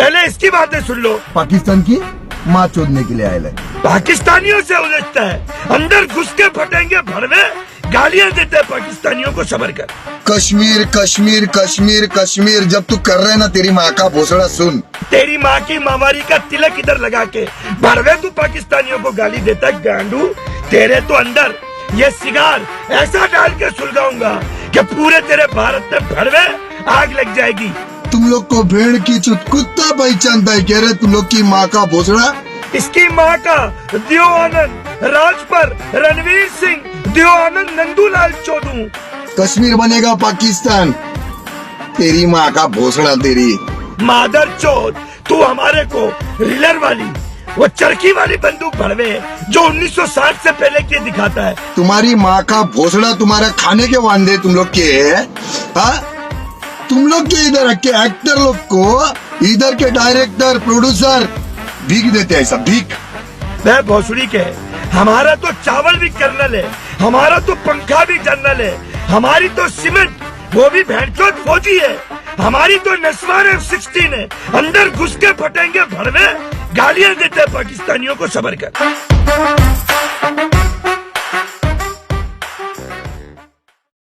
पहले इसकी बातें सुन लो। पाकिस्तान की माँ चोदने के लिए आयल है। पाकिस्तानियों से उलझता है, अंदर घुस के फटेंगे भड़वे, गालियां देते हैं पाकिस्तानियों को। सबर कर। कश्मीर कश्मीर कश्मीर कश्मीर जब तू कर रहे ना तेरी माँ का भोसड़ा सुन। तेरी माँ की मामारी का तिलक इधर लगा के भड़वे तू पाकिस्तानियों को गाली देता है। गांडू, तेरे तो अंदर ये सिगार ऐसा डाल के सुलगाऊंगा कि पूरे तेरे भारत में भड़वे आग लग जाएगी। तुम लोग को भेड़ की चुत कुत्ता पहचानता है, कह रहे तुम लोग की माँ का भोसड़ा। इसकी माँ का दियो आनंद राजपर रणवीर सिंह दियो आनंद नंदूलाल चोदू। कश्मीर बनेगा पाकिस्तान, तेरी माँ का भोसड़ा तेरी। मादर चोद, तू हमारे को रिलर वाली वो चरखी वाली बंदूक भड़वे जो 1960 से पहले के दिखाता है। तुम्हारी माँ का भोसड़ा तुम्हारा खाने के वांदे तुम लोग के है। तुम लोग के इधर के एक्टर लोग को इधर के डायरेक्टर प्रोड्यूसर भीख देते हैं, सब भीख। वह भोसड़ी के, हमारा तो चावल भी कर्नल है, हमारा तो पंखा भी जनरल है, हमारी तो सीमेंट वो भी भैंचोद फौजी है, हमारी तो नस्वान F-16 है। अंदर घुस के फटेंगे भड़वे, गालियां देते हैं पाकिस्तानियों को। सबर कर।